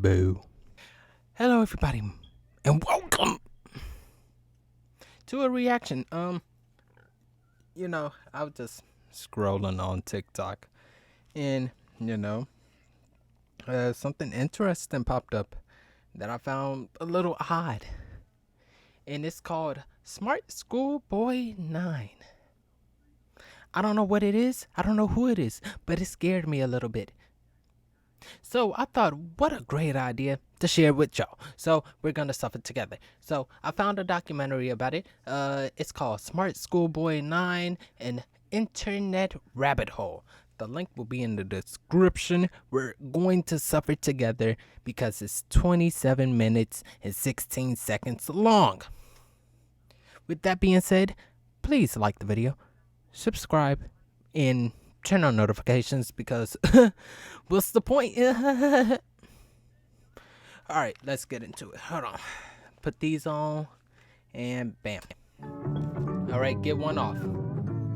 Boo. Hello, everybody, and welcome to a reaction. I was just scrolling on TikTok, and something interesting popped up that I found a little odd, and it's called Smartschoolboy9. I don't know what it is. I don't know who it is, but it scared me a little bit. So I thought, what a great idea to share with y'all. So we're gonna suffer together. So I found a documentary about it. It's called Smartschoolboy9, an internet rabbit hole. The link will be in the description. We're going to suffer together because it's 27 minutes and 16 seconds long. With that being said, please like the video, subscribe, and turn on notifications because what's the point? Alright, let's get into it. Hold on. Put these on and bam. Alright, get one off.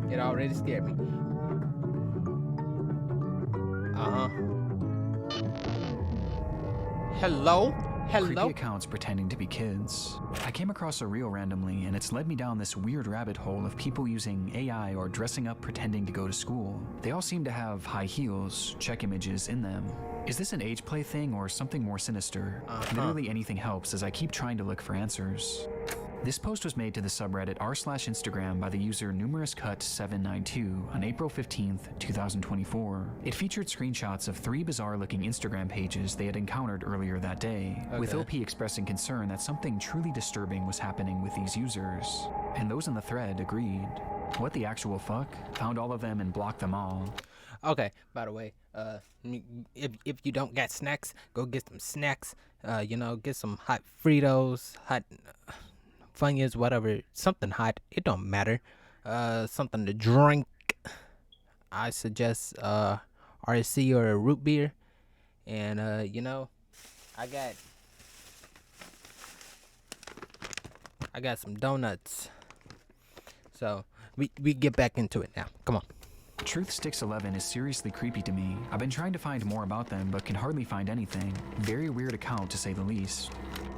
It already scared me. Hello? Creepy accounts pretending to be kids. I came across a reel randomly, and it's led me down this weird rabbit hole of people using AI or dressing up pretending to go to school. They all seem to have high heels, check images in them. Is this an age play thing or something more sinister? Literally anything helps as I keep trying to look for answers. This post was made to the subreddit r/Instagram by the user numerouscut792 on April 15th, 2024. It featured screenshots of 3 bizarre-looking Instagram pages they had encountered earlier that day, with OP expressing concern that something truly disturbing was happening with these users. And those in the thread agreed. What the actual fuck? Found all of them and blocked them all. Okay, by the way, if you don't got snacks, go get some snacks. Get some hot Fritos, hot Funyuns, whatever, something hot. It don't matter. Something to drink. I suggest RC or a root beer. And I got some donuts. So we get back into it now. Come on. Truth Sticks 11 is seriously creepy to me. I've been trying to find more about them, but can hardly find anything. Very weird account to say the least.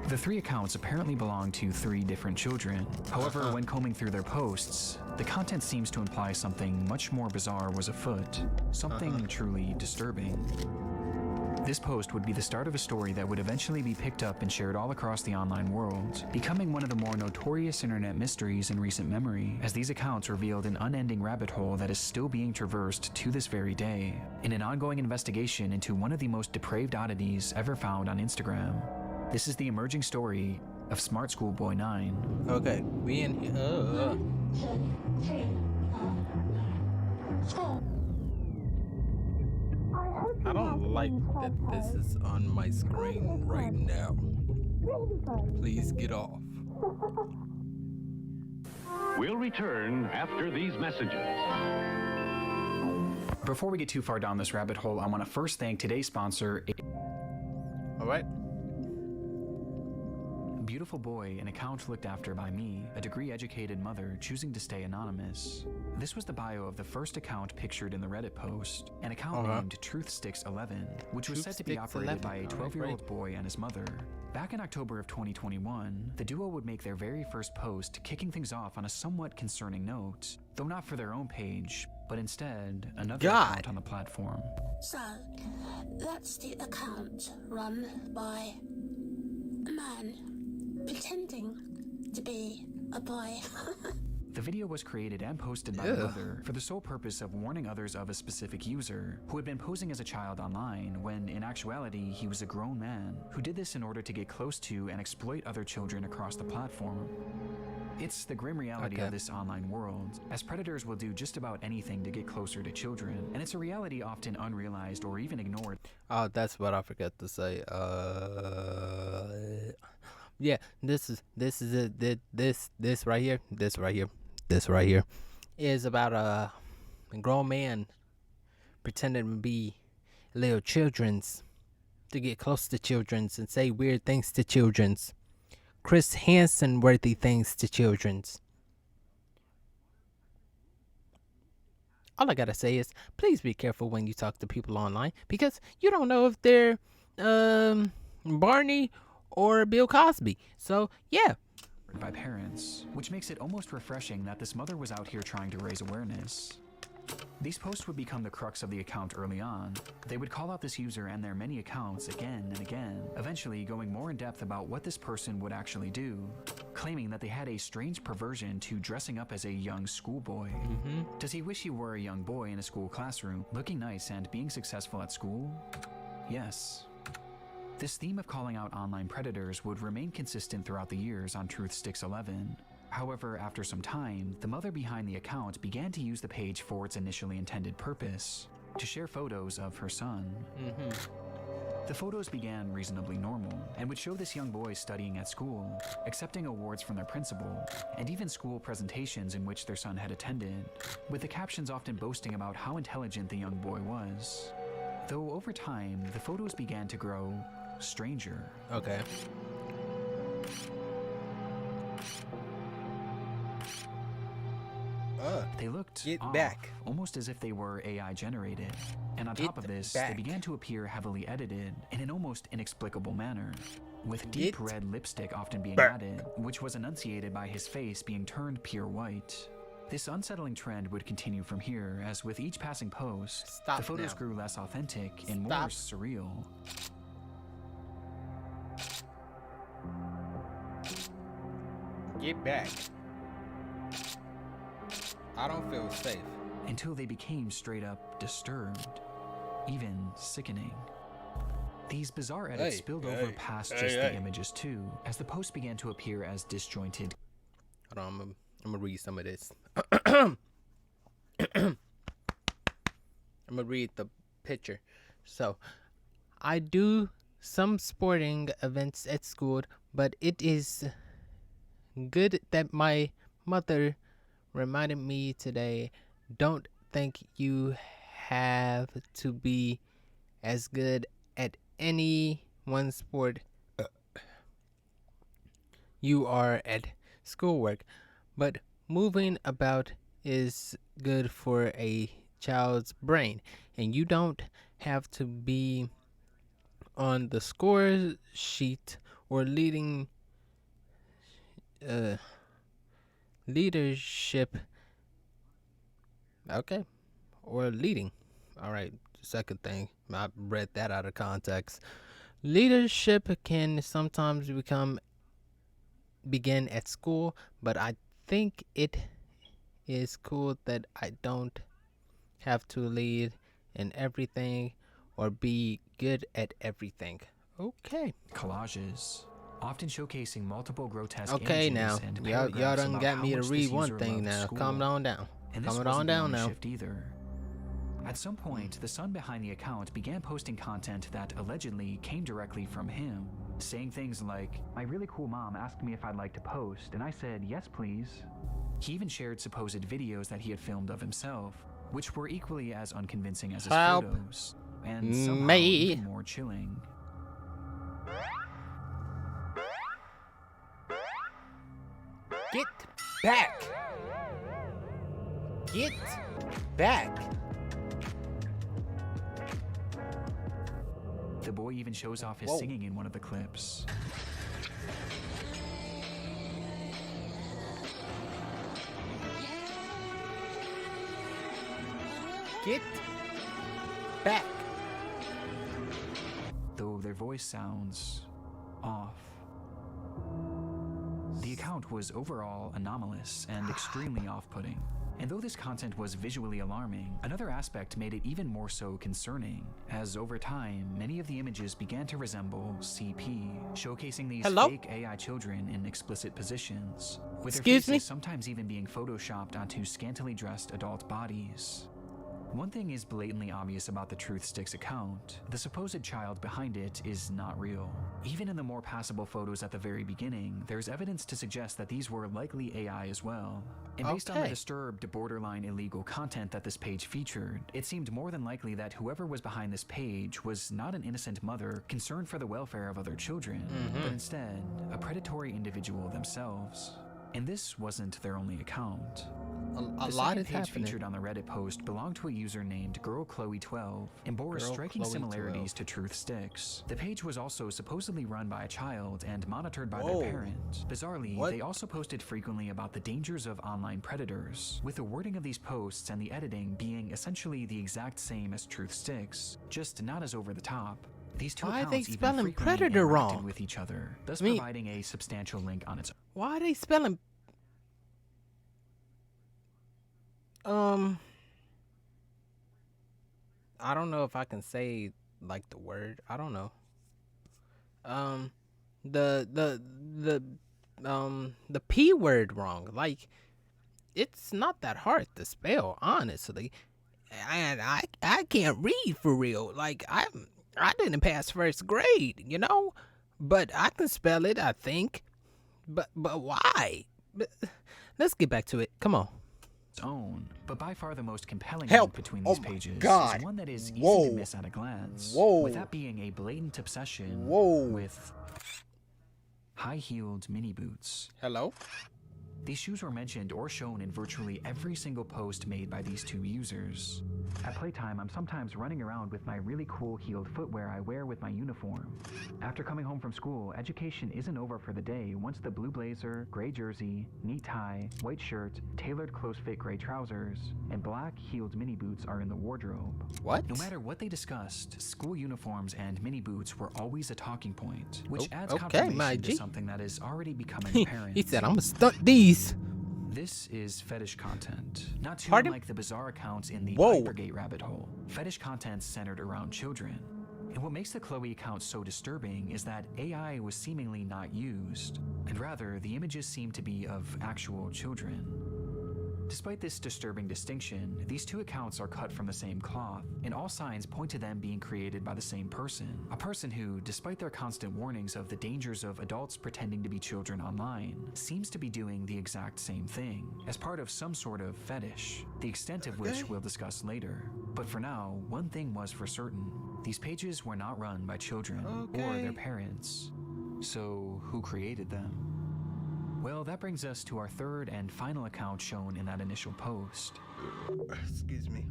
The 3 accounts apparently belong to 3 different children. However, when combing through their posts, the content seems to imply something much more bizarre was afoot. Something truly disturbing. This post would be the start of a story that would eventually be picked up and shared all across the online world, becoming one of the more notorious internet mysteries in recent memory, as these accounts revealed an unending rabbit hole that is still being traversed to this very day, in an ongoing investigation into one of the most depraved oddities ever found on Instagram. This is the emerging story of Smartschoolboy9. Okay, we in here. I don't like that this is on my screen right now. Please get off. We'll return after these messages. Before we get too far down this rabbit hole, I want to first thank today's sponsor, Alright. Beautiful boy, an account looked after by me, a degree-educated mother choosing to stay anonymous. This was the bio of the first account pictured in the Reddit post, an account named TruthSticks11, which was said to be operated by a 12-year-old boy and his mother. Back in October of 2021, the duo would make their very first post, kicking things off on a somewhat concerning note, though not for their own page, but instead another account on the platform. So, that's the account run by a man pretending to be a boy. The video was created and posted by the mother for the sole purpose of warning others of a specific user who had been posing as a child online when, in actuality, he was a grown man who did this in order to get close to and exploit other children across the platform. It's the grim reality of this online world, as predators will do just about anything to get closer to children, and it's a reality often unrealized or even ignored. Oh, that's what I forgot to say. Yeah, this right here is about a grown man pretending to be little children's to get close to children's and say weird things to children's, Chris Hansen worthy things to children's. All I gotta say is, please be careful when you talk to people online because you don't know if they're Barney or Bill Cosby. So, yeah. By parents, which makes it almost refreshing that this mother was out here trying to raise awareness. These posts would become the crux of the account early on. They would call out this user and their many accounts again and again, eventually going more in depth about what this person would actually do, claiming that they had a strange perversion to dressing up as a young schoolboy. Does he wish he were a young boy in a school classroom, looking nice and being successful at school? Yes. This theme of calling out online predators would remain consistent throughout the years on Truth Sticks 11. However, after some time, the mother behind the account began to use the page for its initially intended purpose, to share photos of her son. The photos began reasonably normal, and would show this young boy studying at school, accepting awards from their principal, and even school presentations in which their son had attended, with the captions often boasting about how intelligent the young boy was. Though over time, the photos began to grow stranger. Okay. They looked Get off, back. almost as if they were AI generated. And on top of this, back. they began to appear heavily edited in an almost inexplicable manner, with deep Get red lipstick often being back. added, which was enunciated by his face being turned pure white. This unsettling trend would continue from here, as with each passing post, Stop the photos now. grew less authentic and more Stop. surreal. Get back. I don't feel safe. Until they became straight up disturbed, even sickening. These bizarre edits spilled over past just the images too, as the posts began to appear as disjointed. Hold on, I'm gonna read some of this. I'm gonna read the picture. So, I do some sporting events at school, but it is good that my mother reminded me today, don't think you have to be as good at any one sport you are at schoolwork, but moving about is good for a child's brain, and you don't have to be on the score sheet or leadership. Okay. Or leading. All right. Second thing, I read that out of context. Leadership can sometimes begin at school, but I think it is cool that I don't have to lead in everything or be good at everything. Okay. Collages, often showcasing multiple grotesque Okay, images now and y'all paragraphs done about got how me to much this read one user thing loved now. school. Calm on down. And this Calm wasn't on the down only now. shift either. At some point, the son behind the account began posting content that allegedly came directly from him, saying things like, "My really cool mom asked me if I'd like to post, and I said, yes, please." He even shared supposed videos that he had filmed of himself, which were equally as unconvincing as his Help photos, and somehow me. even more chilling. Get back. Get back. The boy even shows off his Whoa. singing in one of the clips. Get back. Though their voice sounds off. The account was overall anomalous and extremely off-putting. And though this content was visually alarming, another aspect made it even more so concerning, as over time, many of the images began to resemble CP, showcasing these Hello? fake AI children in explicit positions, with their Excuse faces me? sometimes even being photoshopped onto scantily dressed adult bodies. One thing is blatantly obvious about the Truth Sticks account. The supposed child behind it is not real. Even in the more passable photos at the very beginning, there's evidence to suggest that these were likely AI as well. And based on the Okay. disturbed, borderline illegal content that this page featured, it seemed more than likely that whoever was behind this page was not an innocent mother concerned for the welfare of other children, but instead, a predatory individual themselves. And this wasn't their only account. A The lot second is page happening. featured on the Reddit post belonged to a user named GirlChloe12 and bore Girl striking Chloe similarities 12. to Truth Sticks. The page was also supposedly run by a child and monitored by Whoa. their parent. Bizarrely, What? they also posted frequently about the dangers of online predators, with the wording of these posts and the editing being essentially the exact same as Truth Sticks, just not as over the top. These two Why are they accounts even spelling frequently predator interacted wrong? with each other, thus I mean- providing a substantial link on its own. Why are they spelling? I don't know if I can say like the word. I don't know. The P word wrong. Like, it's not that hard to spell, honestly. And I can't read for real. Like, I didn't pass first grade, you know? But I can spell it, I think. But why? But, let's get back to it. Come on. Own, but by far the most compelling Help. link between Oh these my pages God. is one that is easy Whoa. to miss at a glance. Whoa. With that being a blatant obsession Whoa. with high-heeled mini boots. Hello? These shoes were mentioned or shown in virtually every single post made by these two users. At playtime, I'm sometimes running around with my really cool heeled footwear I wear with my uniform. After coming home from school, education isn't over for the day once the blue blazer, gray jersey, neat tie, white shirt, tailored close-fit gray trousers, and black heeled mini boots are in the wardrobe. What? No matter what they discussed, school uniforms and mini boots were always a talking point, which adds okay, confirmation my to G. something that is already becoming apparent. He said, I'm gonna stunt these. This is fetish content, not too Pardon? unlike the bizarre accounts in the Whoa. Hypergate rabbit hole. Fetish content centered around children. And what makes the Chloe account so disturbing is that AI was seemingly not used, and rather the images seem to be of actual children. Despite this disturbing distinction, these two accounts are cut from the same cloth, and all signs point to them being created by the same person. A person who, despite their constant warnings of the dangers of adults pretending to be children online, seems to be doing the exact same thing, as part of some sort of fetish, the extent of which we'll discuss later. But for now, one thing was for certain. These pages were not run by children or their parents. So, who created them? Well, that brings us to our third and final account shown in that initial post. Excuse me.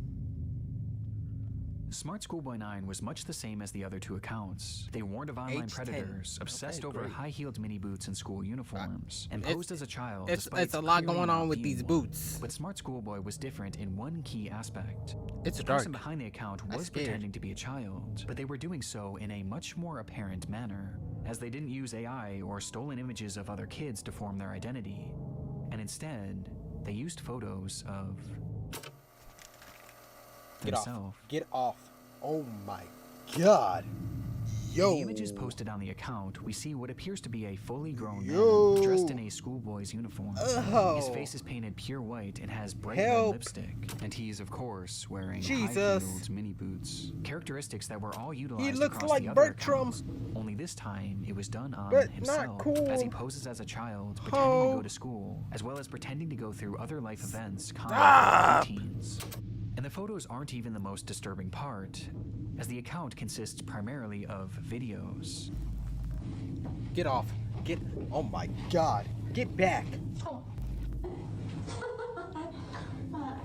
Smartschoolboy9 was much the same as the other two accounts. They warned of online H10. predators, obsessed Okay, over great. high-heeled mini boots and school uniforms, and It's- posed as a child. It's despite a lot clearly going not on with being these one. boots. But Smart Schoolboy was different in one key aspect. It's The dark. person behind the account I'm was scared. pretending to be a child, but they were doing so in a much more apparent manner, as they didn't use AI or stolen images of other kids to form their identity, and instead, they used photos of Get off. themselves. Get off. Oh my God. Yo. In the images posted on the account, we see what appears to be a fully grown Yo. man dressed in a schoolboy's uniform. Oh. His face is painted pure white and has bright Help. red lipstick, and he is, of course, wearing Jesus. high-heeled mini boots. Characteristics that were all utilized looks across like the other Bertram. accounts. Only this time, it was done on But not himself, cool. as he poses as a child, pretending Oh. to go to school, as well as pretending to go through other life events Stop. common with teens. And the photos aren't even the most disturbing part, as the account consists primarily of videos. Get off. Get. Oh my God. Get back.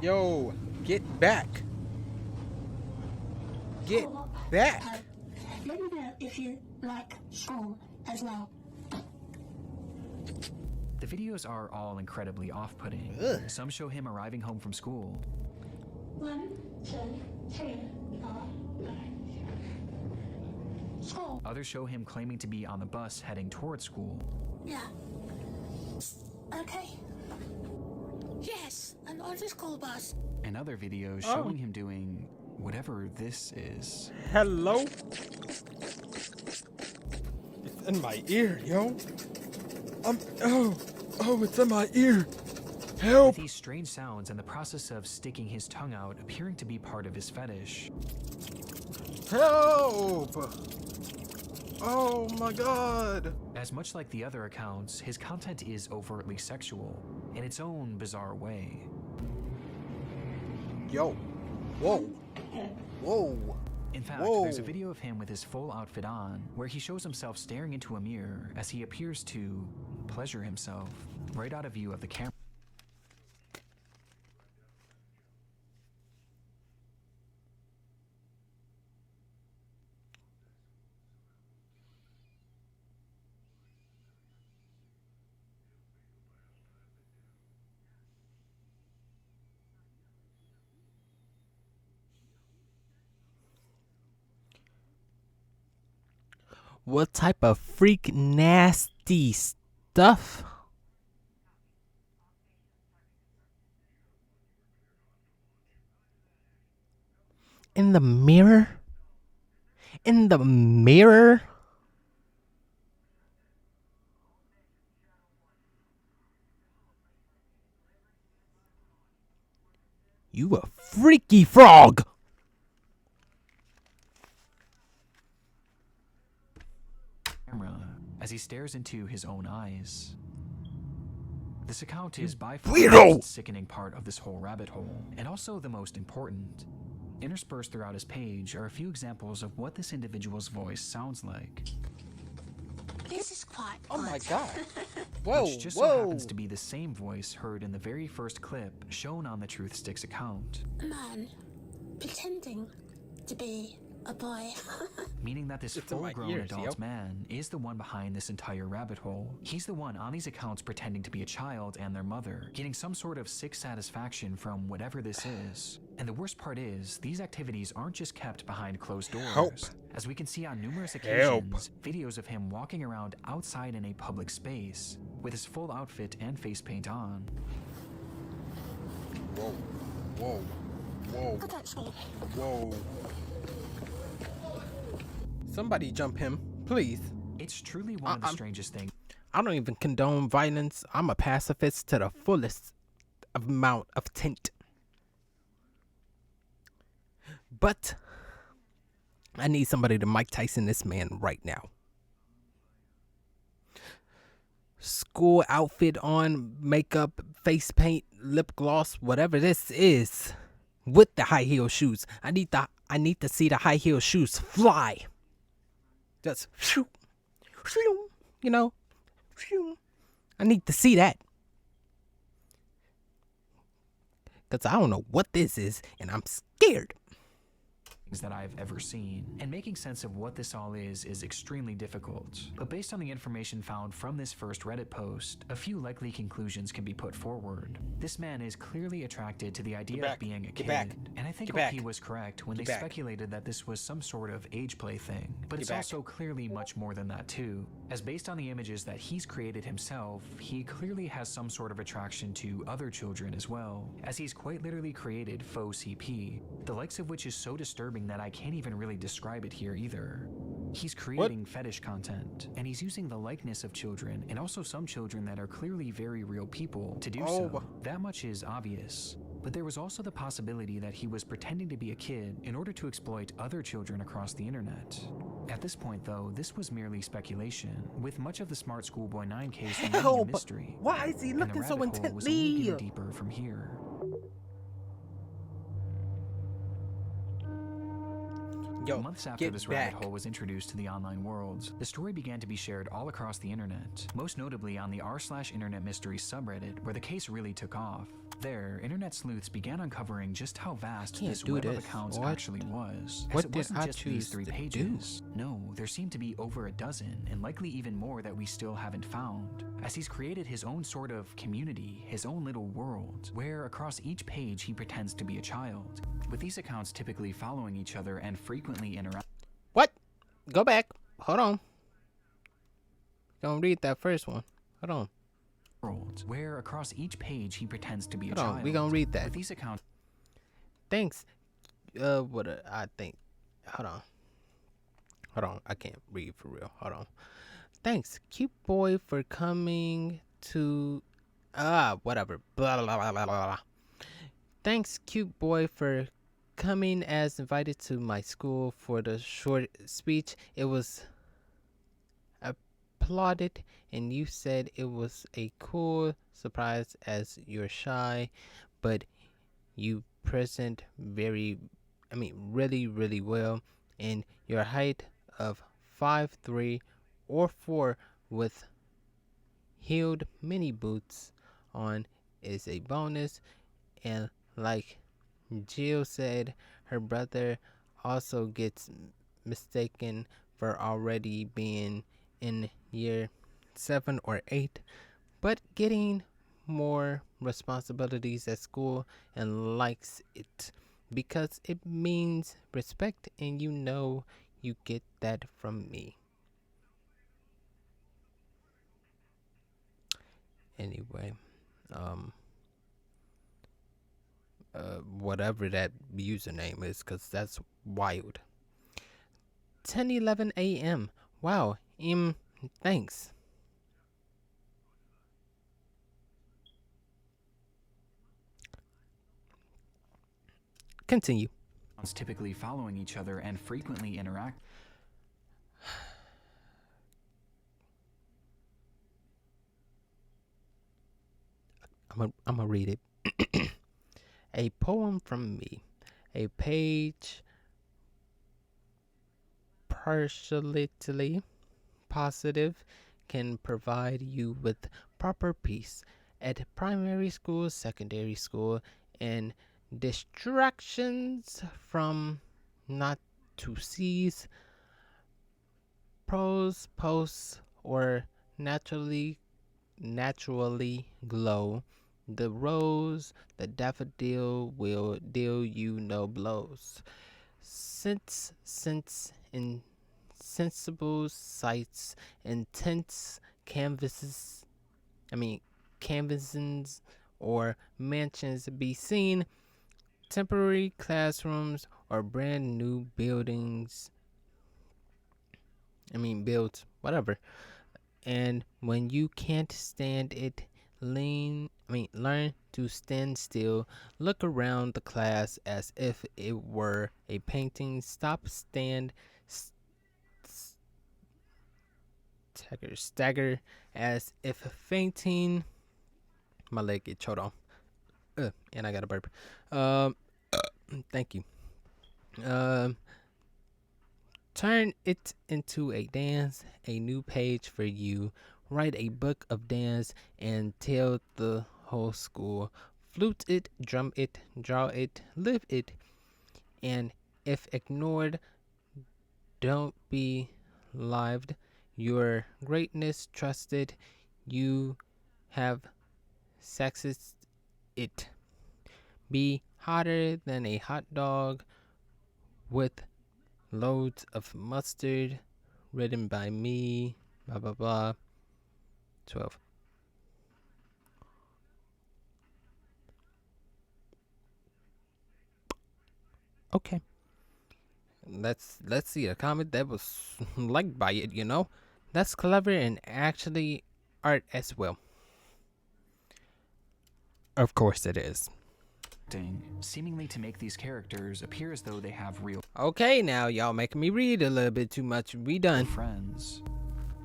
Yo. Get back. Get back. Let me know if you like school as well. The videos are all incredibly off-putting. Ugh. Some show him arriving home from school. 1, 2, 3, 4, 5. School. Others show him claiming to be on the bus heading toward school. Yeah. Okay. Yes, I'm on the school bus. And other videos Oh. showing him doing whatever this is. Hello? It's in my ear, yo. Oh, it's in my ear. Help. With these strange sounds and the process of sticking his tongue out appearing to be part of his fetish. Help. Oh my God. As much like the other accounts, his content is overtly sexual, in its own bizarre way. Yo. Whoa. Whoa. In fact, Whoa. there's a video of him with his full outfit on, where he shows himself staring into a mirror as he appears to pleasure himself, right out of view of the camera. What type of freak nasty stuff? In the mirror? In the mirror? You a freaky frog! Camera as he stares into his own eyes. This account is by far the Weirdo! most sickening part of this whole rabbit hole, and also the most important. Interspersed throughout his page are a few examples of what this individual's voice sounds like. This is quite Oh my odd. god. Whoa, Which just so happens to be the same voice heard in the very first clip shown on the Truth Sticks account. A man pretending to be a boy. Meaning that this It's in my full-grown ears, adult yo. man is the one behind this entire rabbit hole. He's the one on these accounts pretending to be a child and their mother, getting some sort of sick satisfaction from whatever this is. And the worst part is, these activities aren't just kept behind closed doors. Help. As we can see on numerous Help. occasions, videos of him walking around outside in a public space, with his full outfit and face paint on. Whoa, whoa, whoa, I don't see. whoa. Somebody jump him, please. It's truly one of the I'm- strangest things. I don't even condone violence. I'm a pacifist to the fullest amount of tint. But I need somebody to Mike Tyson this man right now. School outfit on, makeup, face paint, lip gloss, whatever this is, with the high heel shoes. I need to see the high heel shoes fly. Just shoo, shoo, you know. Shoo. I need to see that. Cause I don't know what this is and I'm scared. That I've ever seen, and making sense of what this all is extremely difficult. But based on the information found from this first Reddit post, a few likely conclusions can be put forward. This man is clearly attracted to the idea of being a kid, and I think OP was correct when they speculated that this was some sort of age play thing. But it's also clearly much more than that too, as based on the images that he's created himself, he clearly has some sort of attraction to other children as well, as he's quite literally created faux CP, the likes of which is so disturbing that I can't even really describe it here either. He's creating fetish content, and he's using the likeness of children, and also some children that are clearly very real people, to do so. That much is obvious. But there was also the possibility that he was pretending to be a kid in order to exploit other children across the internet. At this point though, this was merely speculation, with much of the Smartschoolboy9 case remaining a mystery. Why is he And the looking so rabbit hole was only intently? getting deeper from here. Yo, Months after this rabbit hole was introduced to the online world, the story began to be shared all across the internet, most notably on the r/internet mysteries subreddit, where the case really took off. There, internet sleuths began uncovering just how vast this web of accounts actually was. What As it did wasn't I just these choose 3 to pages. No, there seemed to be over a dozen, and likely even more that we still haven't found. As he's created his own sort of community, his own little world, where across each page he pretends to be a child, with these accounts typically following each other and frequently interacting. What? Go back. Hold on. Don't read that first one. Hold on. Where across each page he pretends to be a Hold child. on. We gonna read that. With these accounts. Thanks. I think. Hold on. Hold on. I can't read for real. Hold on. Thanks, cute boy, for coming to. Whatever. Blah blah blah blah blah. Thanks, cute boy, for coming as invited to my school for the short speech. It was applauded, and you said it was a cool surprise as you're shy, but you present really, really well. And your height of 5'3" or 4 with heeled mini boots on is a bonus. And like Jill said, her brother also gets mistaken for already being in year 7 or 8, but getting more responsibilities at school and likes it because it means respect, and you know you get that from me. Anyway, um, whatever that username is, because that's wild. 10:11 a.m. Wow. Thanks. Continue. Typically following each other and frequently interact. I'm gonna read it. A poem from me. A page partially positive can provide you with proper peace at primary school, secondary school, and distractions from not to seize prose, posts, or naturally glow. The rose, the daffodil will deal you no blows. Since insensible sights, intense canvases, canvases or mansions be seen, temporary classrooms or brand new buildings. Built, whatever. And when you can't stand it, learn to stand still. Look around the class as if it were a painting. Stop, stand, stagger as if fainting. My leg get choked on. And I got a burp. Thank you. Turn it into a dance, a new page for you. Write a book of dance and tell the whole school. Flute it, drum it, draw it, live it. And if ignored, don't be lived. Your greatness trusted. You have sexist it. Be hotter than a hot dog with loads of mustard, written by me, blah blah blah. 12. Okay. Let's see a comment that was liked by it, That's clever and actually art as well. Of course it is. Seemingly to make these characters appear as though they have real Okay, now y'all making me read a little bit too much. We done. friends.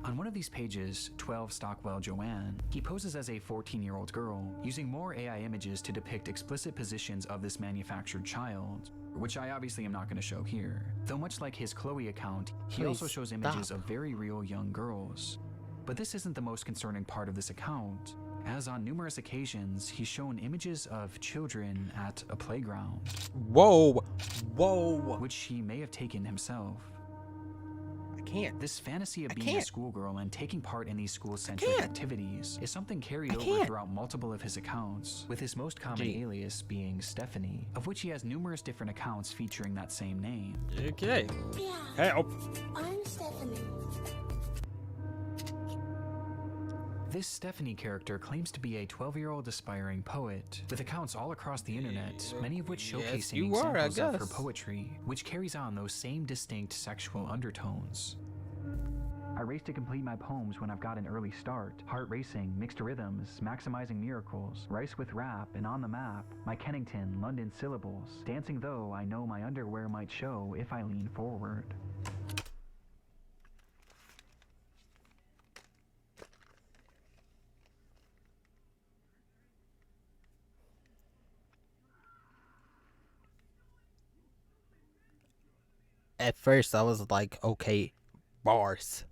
On one of these pages, 12 Stockwell Joanne, he poses as a 14-year-old girl, using more AI images to depict explicit positions of this manufactured child, which I obviously am not going to show here. Though much like his Chloe account, he also shows images of very real young girls. But this isn't the most concerning part of this account, as on numerous occasions, he's shown images of children at a playground. Whoa. Which he may have taken himself. I can't. This fantasy of being a schoolgirl and taking part in these school-centric activities is something carried over throughout multiple of his accounts, with his most common alias being Stephanie, of which he has numerous different accounts featuring that same name. Okay. Yeah, Help. I'm Stephanie. This Stephanie character claims to be a 12-year-old aspiring poet, with accounts all across the internet, many of which showcasing examples of her poetry, which carries on those same distinct sexual undertones. I race to complete my poems when I've got an early start. Heart racing, mixed rhythms, maximizing miracles, rice with rap, and on the map. My Kennington, London syllables. Dancing though I know my underwear might show if I lean forward. At first, I was like, okay, bars.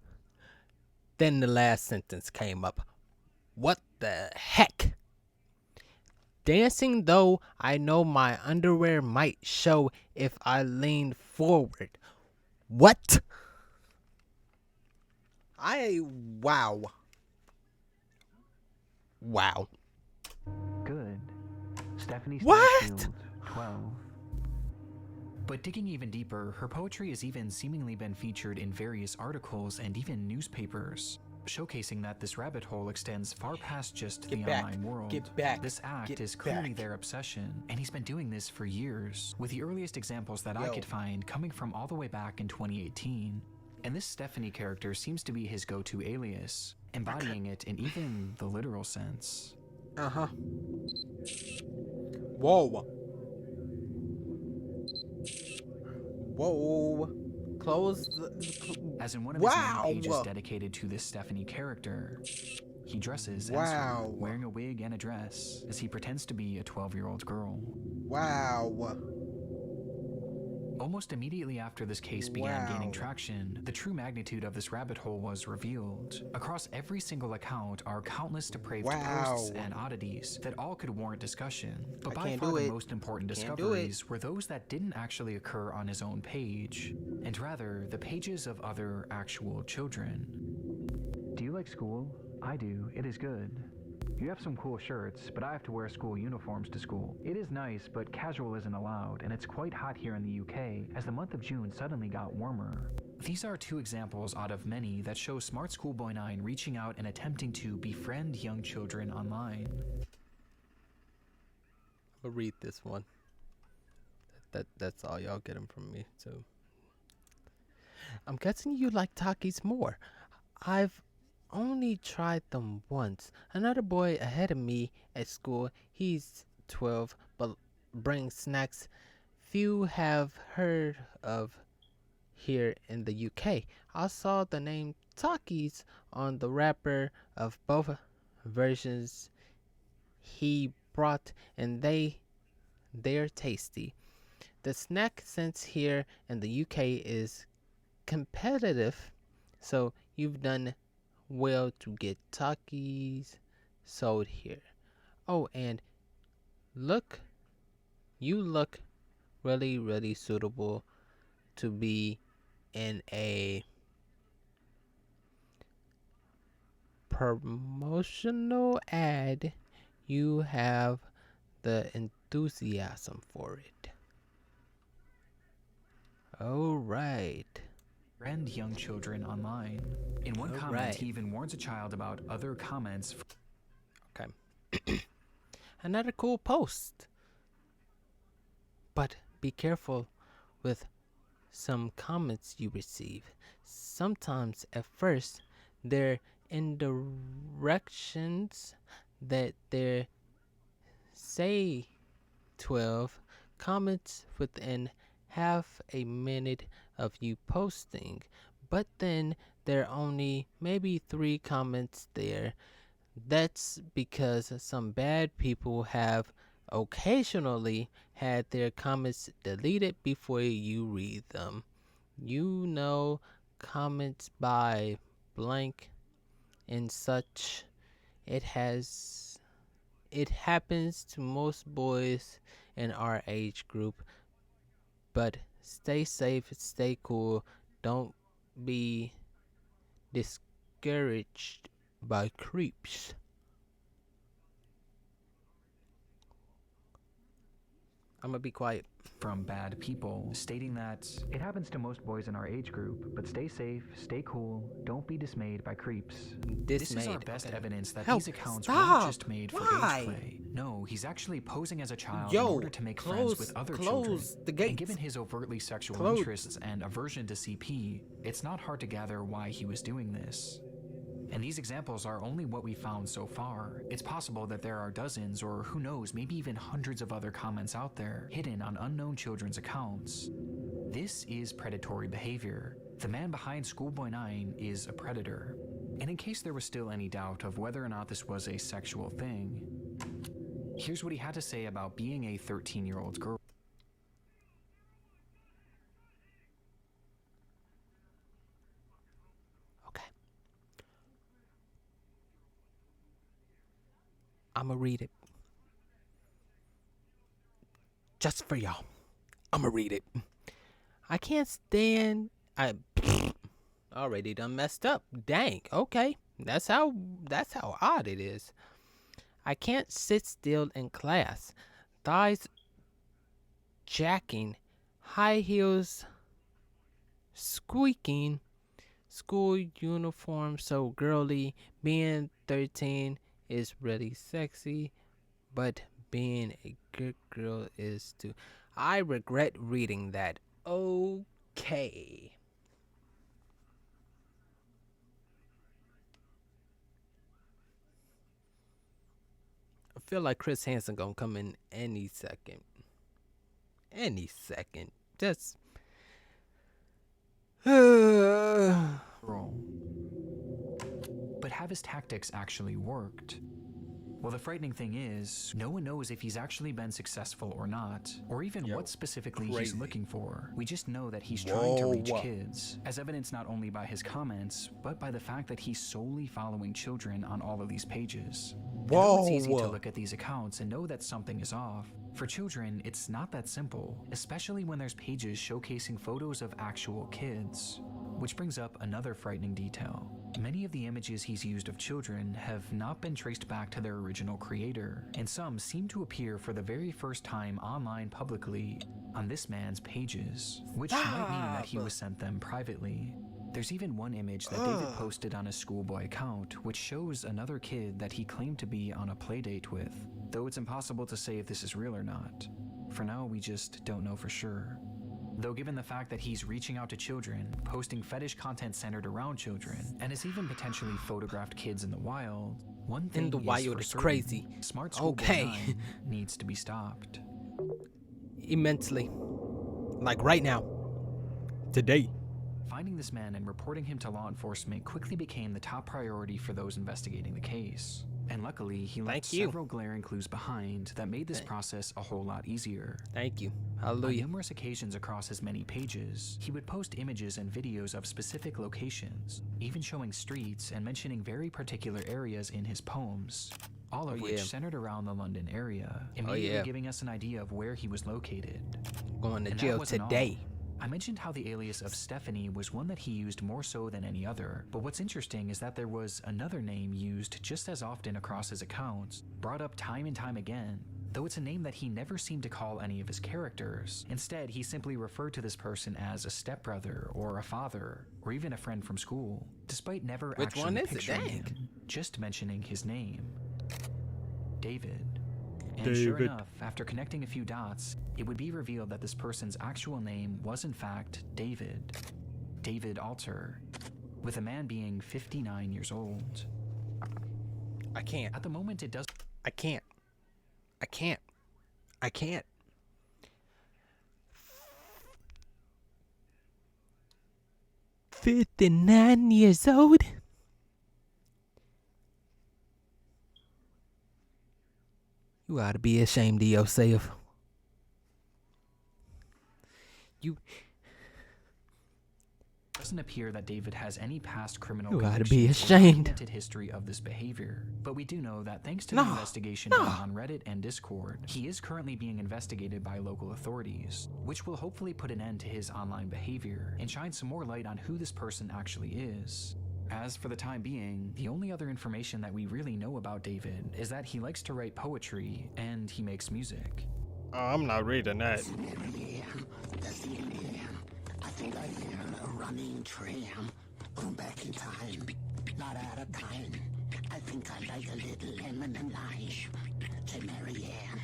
Then the last sentence came up. What the heck? Dancing though I know my underwear might show if I lean forward. What? Wow. Good. Stephanie What? Stanfield, 12. But digging even deeper, her poetry has even seemingly been featured in various articles and even newspapers. showcasing that this rabbit hole extends far past just Get the back. online world. Get back. This act Get is clearly back. their obsession, and he's been doing this for years, with the earliest examples that I Yo. could find coming from all the way back in 2018. And this Stephanie character seems to be his go-to alias, embodying it in even the literal sense. Uh-huh. Whoa. Whoa. Close the... As in one of his Wow. main pages dedicated to this Stephanie character, he dresses as her, Wow. wearing a wig and a dress, as he pretends to be a 12-year-old girl. Wow. Almost immediately after this case began gaining traction, the true magnitude of this rabbit hole was revealed. Across every single account are countless depraved posts and oddities that all could warrant discussion. But by far the most important discoveries were those that didn't actually occur on his own page, and rather the pages of other actual children. Do you like school? I do. It is good. You have some cool shirts, but I have to wear school uniforms to school. It is nice, but casual isn't allowed, and it's quite hot here in the UK, as the month of June suddenly got warmer. These are two examples out of many that show Smartschoolboy9 reaching out and attempting to befriend young children online. I'll read this one. That's all y'all getting from me, so. I'm guessing you like Takis more. I've only tried them once. Another boy ahead of me at school, he's 12, but brings snacks few have heard of here in the UK. I saw the name Takis on the wrapper of both versions he brought, and they're tasty. The snack sense here in the UK is competitive, so you've done well to get Takis sold here. Oh, and you look really, really suitable to be in a promotional ad. You have the enthusiasm for it. All right. Friend young children online. In one comment, he even warns a child about other comments. Okay. Another cool post. But be careful with some comments you receive. Sometimes at first they're in directions that they say 12 comments within half a minute of you posting, but then there are only maybe 3 comments there. That's because some bad people have occasionally had their comments deleted before you read them. You know, comments by blank and such. It happens to most boys in our age group. But stay safe, stay cool. Don't be discouraged by creeps. I'm gonna be quiet. From bad people, stating that it happens to most boys in our age group, but stay safe, stay cool, don't be dismayed by creeps. This is our best evidence that these accounts weren't just made for age play. No, he's actually posing as a child in order to make friends with other children. And given his overtly sexual interests and aversion to CP, it's not hard to gather why he was doing this. And these examples are only what we found so far. It's possible that there are dozens, or who knows, maybe even hundreds of other comments out there, hidden on unknown children's accounts. This is predatory behavior. The man behind Schoolboy9 is a predator. And in case there was still any doubt of whether or not this was a sexual thing, here's what he had to say about being a 13-year-old girl. I'ma read it. Just for y'all. I'ma read it. I can't stand... I already done messed up. Dang. Okay. That's how odd it is. I can't sit still in class. Thighs jacking. High heels squeaking. School uniform so girly. Being 13 is really sexy, but being a good girl is too. I regret reading that. Okay. I feel like Chris Hansen gonna come in any second. Any second. Just. Roll. But have his tactics actually worked? Well, the frightening thing is, no one knows if he's actually been successful or not, or even what specifically he's looking for. We just know that he's trying to reach kids, as evidenced not only by his comments, but by the fact that he's solely following children on all of these pages. And though it's easy to look at these accounts and know that something is off, for children, it's not that simple, especially when there's pages showcasing photos of actual kids. Which brings up another frightening detail. Many of the images he's used of children have not been traced back to their original creator, and some seem to appear for the very first time online publicly on this man's pages, which might mean that he was sent them privately. There's even one image that David posted on his schoolboy account, which shows another kid that he claimed to be on a playdate with, though it's impossible to say if this is real or not. For now, we just don't know for sure. Though given the fact that he's reaching out to children, posting fetish content centered around children, and has even potentially photographed kids in the wild, one thing In the wild is crazy. Smartschoolboy9 needs to be stopped. Immensely. Like right now. Today. Finding this man and reporting him to law enforcement quickly became the top priority for those investigating the case. And luckily, he left several glaring clues behind that made this process a whole lot easier. Thank you. On Hallelujah. numerous occasions across his many pages, he would post images and videos of specific locations, even showing streets and mentioning very particular areas in his poems, all of which centered around the London area, immediately giving us an idea of where he was located. Going to jail today. I mentioned how the alias of Stephanie was one that he used more so than any other, but what's interesting is that there was another name used just as often across his accounts, brought up time and time again, though it's a name that he never seemed to call any of his characters. Instead, he simply referred to this person as a stepbrother or a father, or even a friend from school, despite never actually picturing him, just mentioning his name. David. And sure enough, after connecting a few dots, it would be revealed that this person's actual name was in fact David. David Alter, with a man being 59 years old. I can't. At the moment it does... I can't. 59 years old? You ought to be ashamed of yourself. Doesn't appear that David has any past criminal You ought to convictions be or ashamed. documented history of this behavior, but we do know that thanks to the investigation done on Reddit and Discord, he is currently being investigated by local authorities, which will hopefully put an end to his online behavior and shine some more light on who this person actually is. As for the time being, the only other information that we really know about David is that he likes to write poetry and he makes music. I'm not reading that. I think I hear a running tram. Going back in time, not out of time. I think I like a little lemon and lime. Say Mary Ann,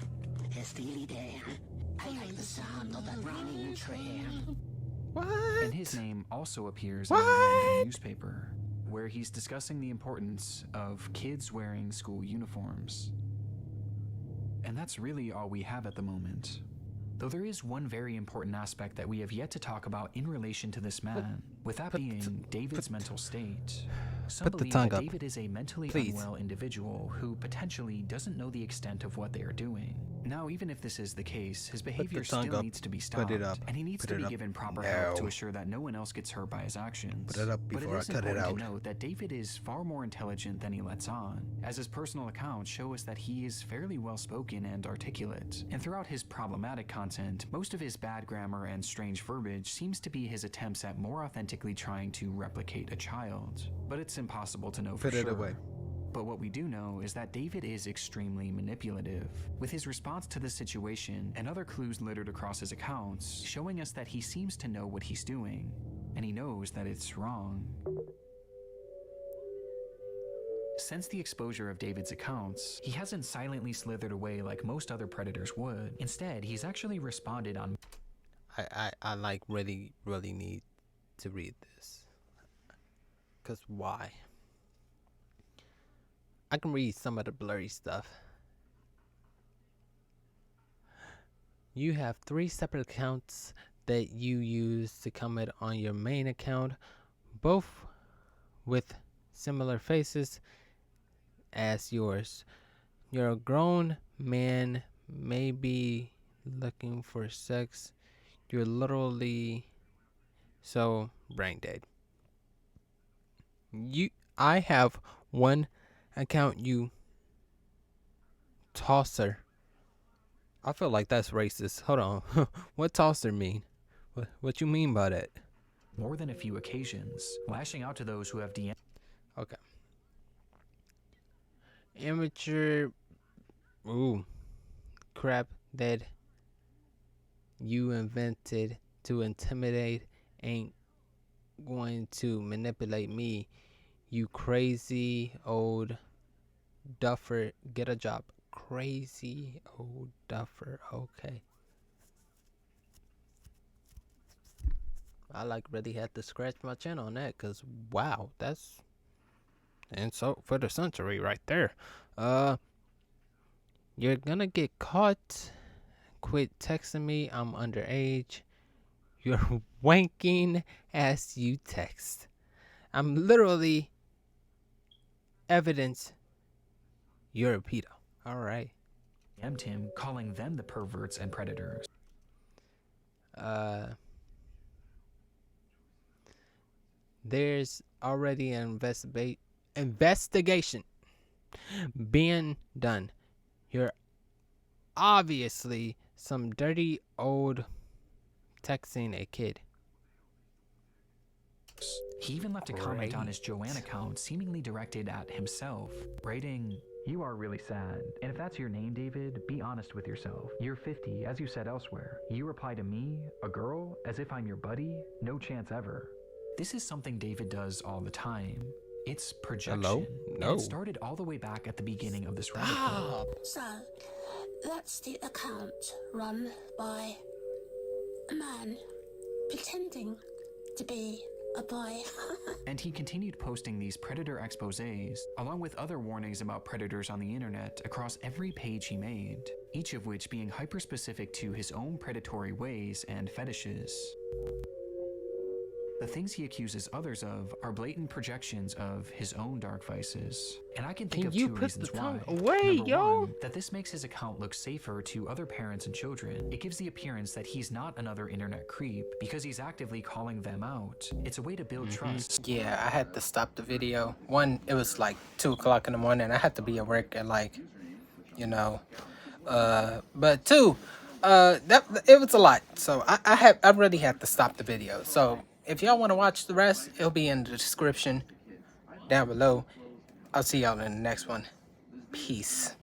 hey Steely Dan. I like the sound of that running tram. What? And his name also appears in a random newspaper, where he's discussing the importance of kids wearing school uniforms. And that's really all we have at the moment. Though there is one very important aspect that we have yet to talk about in relation to this man, with that being David's mental state. Some believe that David is a mentally unwell individual who potentially doesn't know the extent of what they are doing. Now, even if this is the case, his behavior still needs to be stopped, and he needs to be given proper help to assure that no one else gets hurt by his actions. Put it up before I cut it out. But it is important to note that David is far more intelligent than he lets on, as his personal accounts show us that he is fairly well-spoken and articulate. And throughout his problematic content, most of his bad grammar and strange verbiage seems to be his attempts at more authentically trying to replicate a child. But it's impossible to know for sure. But what we do know is that David is extremely manipulative, with his response to the situation and other clues littered across his accounts showing us that he seems to know what he's doing, and he knows that it's wrong. Since the exposure of David's accounts, he hasn't silently slithered away like most other predators would. Instead, he's actually responded on... I like really need to read this. Cause why? I can read some of the blurry stuff. You have 3 separate accounts that you use to comment on your main account, both with similar faces as yours. You're a grown man, maybe looking for sex. You're literally so brain dead. I have one account, you tosser. I feel like that's racist. Hold on. What tosser mean? What you mean by that? more than a few occasions, lashing out to those who have DM. Okay. Amateur crap that you invented to intimidate ain't going to manipulate me, you crazy old duffer. Get a job. Crazy old duffer. Okay. I really had to scratch my chin on that, cause wow, that's insult for the century right there. You're gonna get caught. Quit texting me. I'm underage. You're wanking as you text. I'm literally evidence you're a pedo. All right. DM'd him, calling them the perverts and predators. There's already an investigation being done. You're obviously some dirty old texting a kid. He even left a comment on his Joanne account seemingly directed at himself, writing, "You are really sad. And if that's your name, David, be honest with yourself. You're 50, as you said elsewhere. You reply to me, a girl, as if I'm your buddy? No chance ever." This is something David does all the time. It's projection. Hello? No. And it started all the way back at the beginning of this rabbit hole. So, that's the account run by a man pretending to be a boy. And he continued posting these predator exposés, along with other warnings about predators on the internet across every page he made, each of which being hyper-specific to his own predatory ways and fetishes. The things he accuses others of are blatant projections of his own dark vices. And I can think of two reasons why. Away, Number yo? one, that this makes his account look safer to other parents and children. It gives the appearance that he's not another internet creep because he's actively calling them out. It's a way to build trust. Yeah, I had to stop the video. One, it was like 2 o'clock in the morning. I had to be at work at but 2, that it was a lot. So I really had to stop the video. So if y'all want to watch the rest, it'll be in the description down below. I'll see y'all in the next one. Peace.